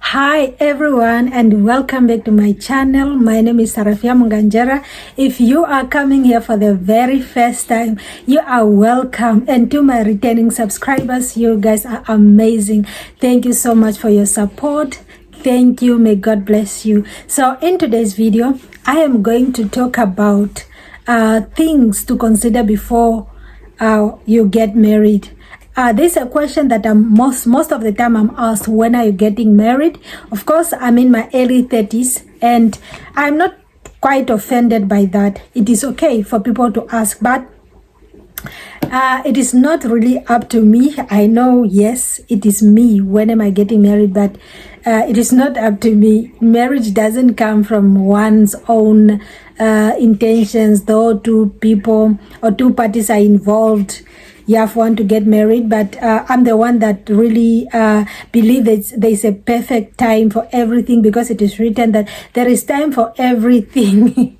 Hi everyone and welcome back to my channel. My name is Serafia Mungandjera. If you are coming here for the very first time, you are welcome. And to my returning subscribers, you guys are amazing. Thank you so much for your support. Thank you. May God bless you. So in today's video, I am going to talk about things to consider before you get married. This is a question that most of the time I'm asked, when are you getting married? Of course, I'm in my early 30s and I'm not quite offended by that. It is okay for people to ask, but it is not really up to me. I know, yes, it is me. When am I getting married? But it is not up to me. Marriage doesn't come from one's own intentions, though two people or two parties are involved. You have one to get married, but I'm the one that really believe that there's a perfect time for everything, because it is written that there is time for everything.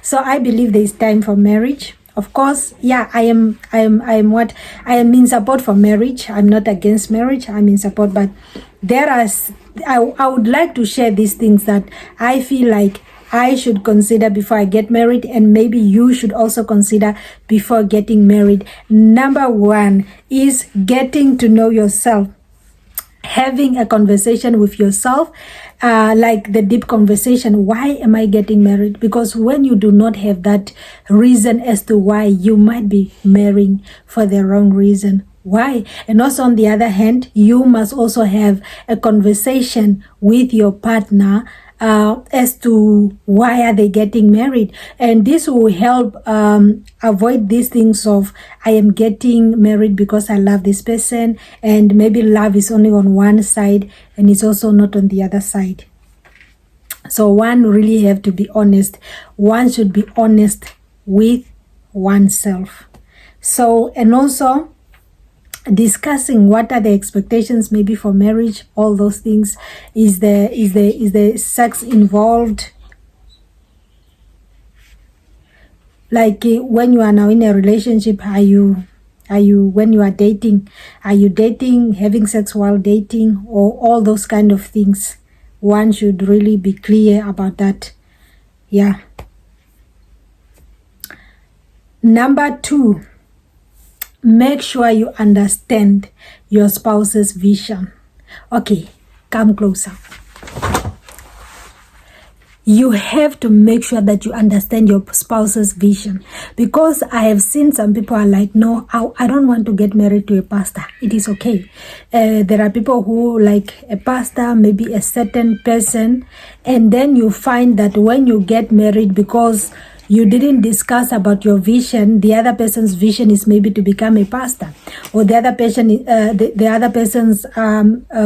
So I believe there is time for marriage. Of course, yeah, I am in support for marriage. I'm not against marriage. I'm in support, but I would like to share these things that I feel like I should consider before I get married, and maybe you should also consider before getting married. Number one is getting to know yourself. Having a conversation with yourself, like the deep conversation, why am I getting married? Because when you do not have that reason as to why, you might be marrying for the wrong reason. Why? And also on the other hand, you must also have a conversation with your partner as to why are they getting married, and this will help avoid these things of, I am getting married because I love this person, and maybe love is only on one side and it's also not on the other side. So one really have to be honest. One should be honest with oneself. So, and also discussing what are the expectations maybe for marriage, all those things. Is the sex involved? Like when you are now in a relationship, are you when you are dating, are you dating, having sex while dating, or all those kind of things? One should really be clear about that. Yeah. Number two, make sure you understand your spouse's vision. Okay, come closer. You have to make sure that you understand your spouse's vision, because I have seen some people are like, no, I don't want to get married to a pastor. It is okay. There are people who like a pastor, maybe a certain person, and then you find that when you get married, because you didn't discuss about your vision, the other person's vision is maybe to become a pastor, or the other person, the other person's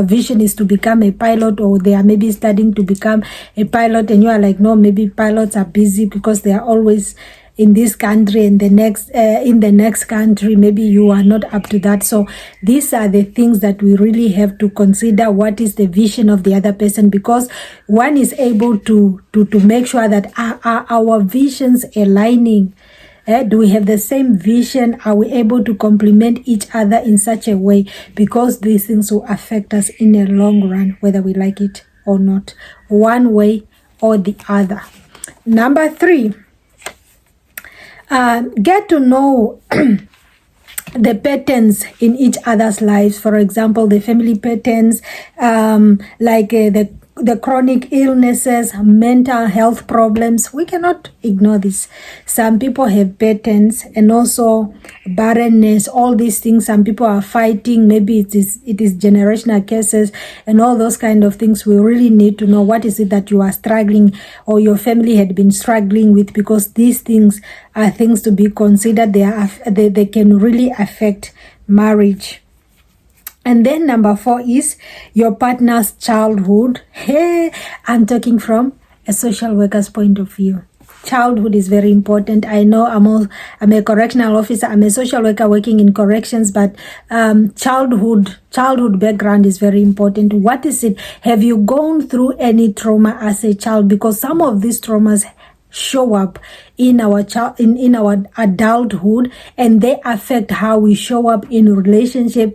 vision is to become a pilot, or they are maybe studying to become a pilot, and you are like, no, maybe pilots are busy because they are always in this country and the next in the next country. Maybe you are not up to that. So these are the things that we really have to consider. What is the vision of the other person? Because one is able to make sure that our visions aligning. Do we have the same vision? Are we able to complement each other in such a way? Because these things will affect us in the long run, whether we like it or not, one way or the other. Number three, get to know the patterns in each other's lives. For example, the family patterns, like the chronic illnesses, mental health problems. We cannot ignore this. Some people have patterns, and also barrenness, all these things. Some people are fighting. Maybe it is generational cases and all those kind of things. We really need to know what is it that you are struggling, or your family had been struggling with, because these things are things to be considered. They can really affect marriage. And then number four is your partner's childhood. Hey, I'm talking from a social worker's point of view. Childhood is very important. I know I'm a correctional officer. I'm a social worker working in corrections, but childhood background is very important. What is it? Have you gone through any trauma as a child? Because some of these traumas show up in our in our adulthood, and they affect how we show up in relationships,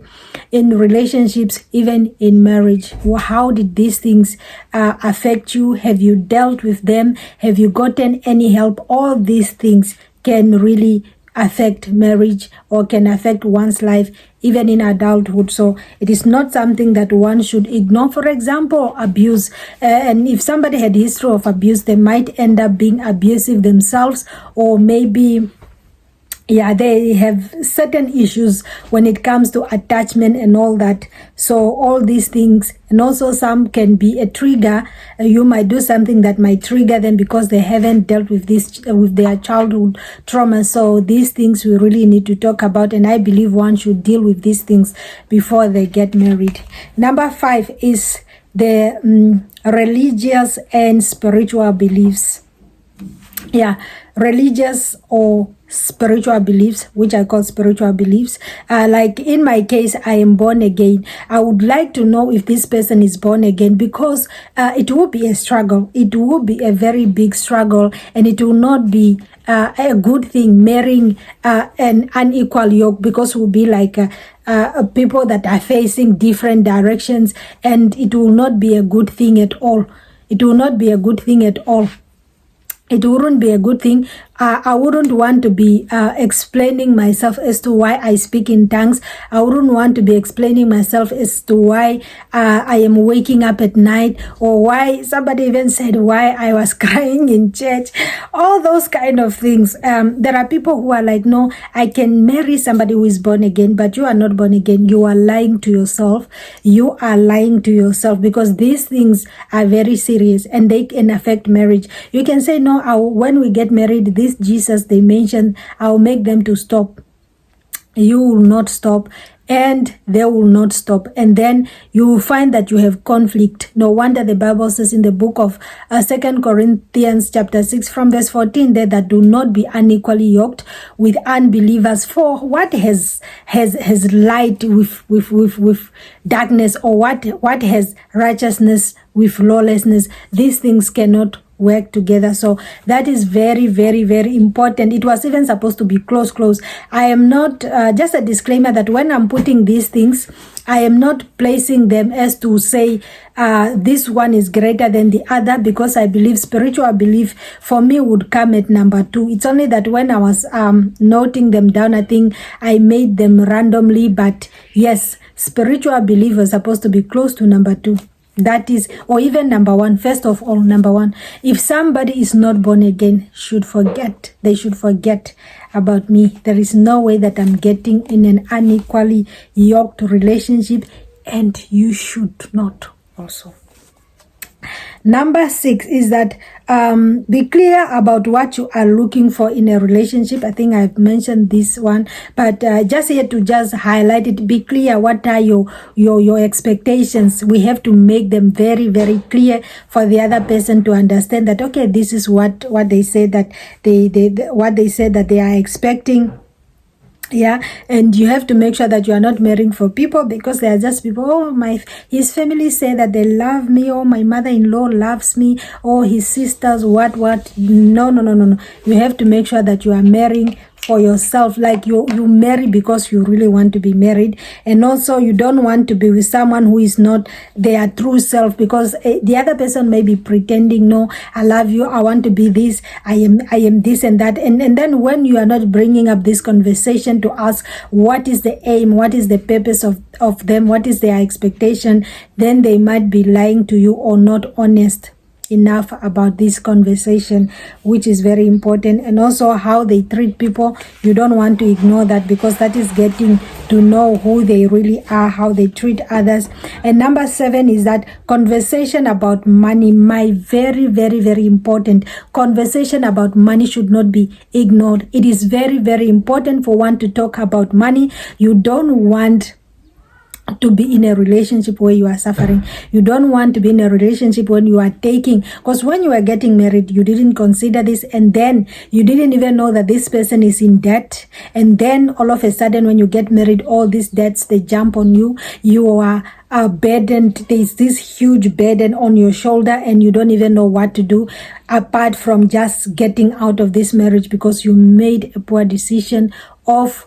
even in marriage. How did these things affect you? Have you dealt with them? Have you gotten any help? All these things can really affect marriage or can affect one's life even in adulthood. So it is not something that one should ignore. For example, abuse, and if somebody had a history of abuse, they might end up being abusive themselves, or maybe they have certain issues when it comes to attachment and all that. So all these things, and also some can be a trigger. You might do something that might trigger them because they haven't dealt with this with their childhood trauma. So these things we really need to talk about, and I believe one should deal with these things before they get married. Number 5 is the religious and spiritual beliefs. Religious or spiritual beliefs, which I call spiritual beliefs. Like in my case, I am born again. I would like to know if this person is born again, because it will be a struggle. It will be a very big struggle, and it will not be a good thing marrying an unequal yoke, because we'll be like people that are facing different directions, and it will not be a good thing at all. It will not be a good thing at all. It wouldn't be a good thing. I wouldn't want to be explaining myself as to why I speak in tongues. I wouldn't want to be explaining myself as to why I am waking up at night, or why somebody even said why I was crying in church. All those kind of things. There are people who are like, no, I can marry somebody who is born again, but you are not born again. You are lying to yourself. You are lying to yourself, because these things are very serious and they can affect marriage. You can say, no, when we get married, this Jesus they mentioned, I'll make them to stop. You will not stop, and they will not stop, and then you will find that you have conflict. No wonder the Bible says in the book of 2 Corinthians chapter 6 from verse 14 there, that do not be unequally yoked with unbelievers. For what has light with darkness, or what has righteousness with lawlessness? These things cannot work together. So that is very, very, very important. It was even supposed to be close. I am not, just a disclaimer that when I'm putting these things, I am not placing them as to say this one is greater than the other, because I believe spiritual belief for me would come at number 2. It's only that when I was noting them down, I think I made them randomly, but yes, spiritual belief was supposed to be close to number 2. That is, or even number 1. First of all, number 1, if somebody is not born again, they should forget about me. There is no way that I'm getting in an unequally yoked relationship, and you should not also. Number 6 is that be clear about what you are looking for in a relationship. I think I've mentioned this one, but just here to just highlight it. Be clear. What are your expectations? We have to make them very, very clear for the other person to understand that, okay, this is what they said that what they said that they are expecting. And you have to make sure that you are not marrying for people because they are just people. His family say that they love me, or my mother-in-law loves me, or his sisters what. No. You have to make sure that you are marrying for yourself, like you marry because you really want to be married. And also you don't want to be with someone who is not their true self, because the other person may be pretending, no, I love you, I want to be this, I am this and that, and then when you are not bringing up this conversation to ask what is the aim, what is the purpose of them, what is their expectation, then they might be lying to you or not honest enough about this conversation, which is very important. And also how they treat people, you don't want to ignore that, because that is getting to know who they really are, how they treat others. And number 7 is that conversation about money. My very, very, very important conversation about money should not be ignored. It is very, very important for one to talk about money. You don't want to be in a relationship where you are suffering. You don't want to be in a relationship when you are taking, because when you are getting married, you didn't consider this, and then you didn't even know that this person is in debt, and then all of a sudden when you get married, all these debts, they jump on you. You are burdened. There's this huge burden on your shoulder, and you don't even know what to do apart from just getting out of this marriage because you made a poor decision of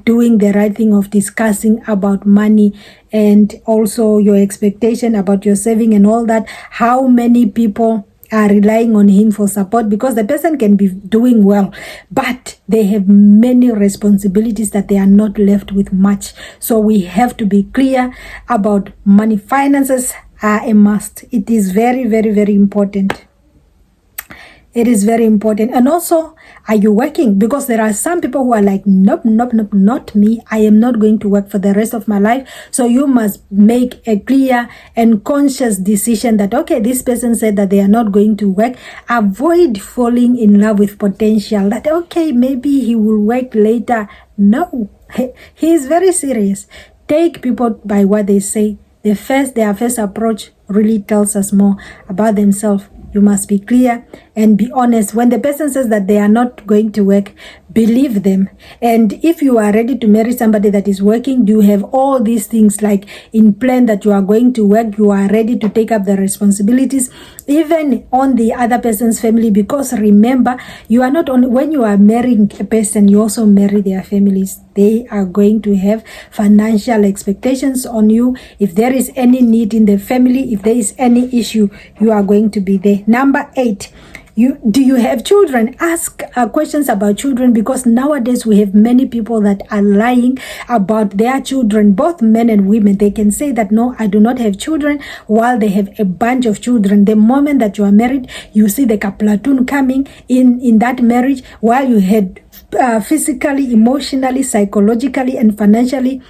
doing the right thing, of discussing about money, and also your expectation about your saving and all that. How many people are relying on him for support, because the person can be doing well, but they have many responsibilities that they are not left with much. So we have to be clear about money. Finances are a must. It is very, very, very important. It is very important. And also, are you working? Because there are some people who are like, nope, not me. I am not going to work for the rest of my life. So you must make a clear and conscious decision that, okay, this person said that they are not going to work. Avoid falling in love with potential. That, okay, maybe he will work later. No, he is very serious. Take people by what they say. Their first approach really tells us more about themselves. You must be clear and be honest. When the person says that they are not going to work, believe them. And if you are ready to marry somebody that is working, do you have all these things like in plan that you are going to work, you are ready to take up the responsibilities, even on the other person's family. Because remember, you are not only, when you are marrying a person, you also marry their families. They are going to have financial expectations on you. If there is any need in the family, if there is any issue, you are going to be there. Number 8, do you have children? Ask questions about children, because nowadays we have many people that are lying about their children, both men and women. They can say that, no, I do not have children, while they have a bunch of children. The moment that you are married, you see the platoon coming in that marriage, while you had physically, emotionally, psychologically, and financially,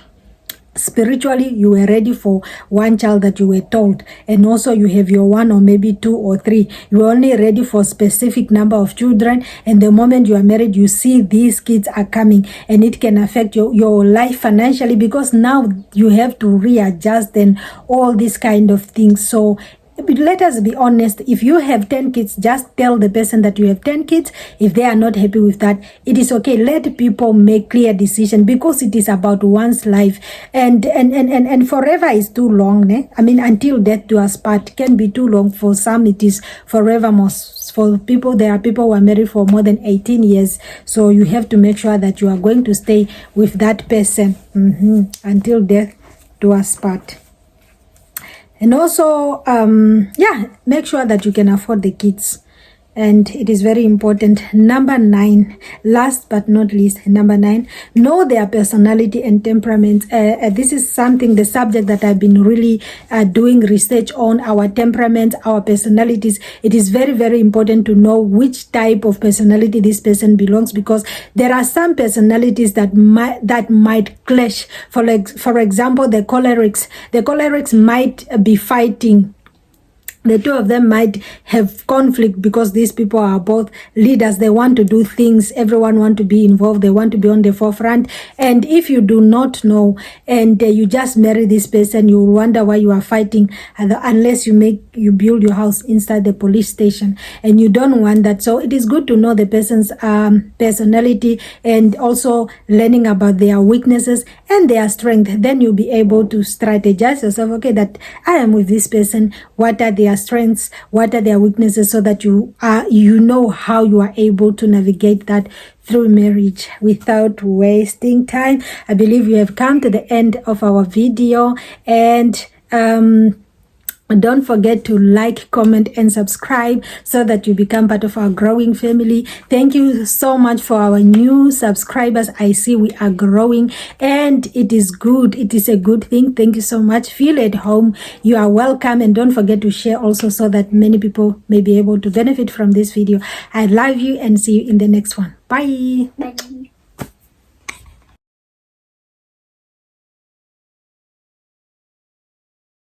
spiritually, you were ready for one child that you were told, and also you have your 1 or maybe 2 or 3. You are only ready for specific number of children, and the moment you are married, you see these kids are coming, and it can affect your life financially, because now you have to readjust and all these kind of things. So let us be honest. If you have 10 kids, just tell the person that you have 10 kids. If they are not happy with that, it is okay. Let people make clear decision, because it is about one's life, and forever is too long, ne? I mean, until death do us part can be too long. For some, it is forevermore. For people, there are people who are married for more than 18 years. So you have to make sure that you are going to stay with that person until death do us part. And also, make sure that you can afford the kids. And it is very important. Number 9, last but not least, number 9, know their personality and temperament. This is the subject that I've been really doing research on, our temperament, our personalities. It is very, very important to know which type of personality this person belongs, because there are some personalities that might clash. For example, the cholerics. The cholerics might be fighting. The two of them might have conflict, because these people are both leaders. They want to do things. Everyone want to be involved. They want to be on the forefront. And if you do not know, and you just marry this person, you will wonder why you are fighting, unless you build your house inside the police station. And you don't want that. So it is good to know the person's personality, and also learning about their weaknesses and their strength. Then you'll be able to strategize yourself. Okay, that I am with this person. What are their strengths? What are their weaknesses? So that you know how you are able to navigate that through marriage without wasting time. I believe we have come to the end of our video, and don't forget to like, comment, and subscribe, so that you become part of our growing family. Thank you so much for our new subscribers. I see we are growing, and it is good. It is a good thing. Thank you so much. Feel at home. You are welcome, and don't forget to share also, so that many people may be able to benefit from this video. I love you, and see you in the next one. Bye. Bye.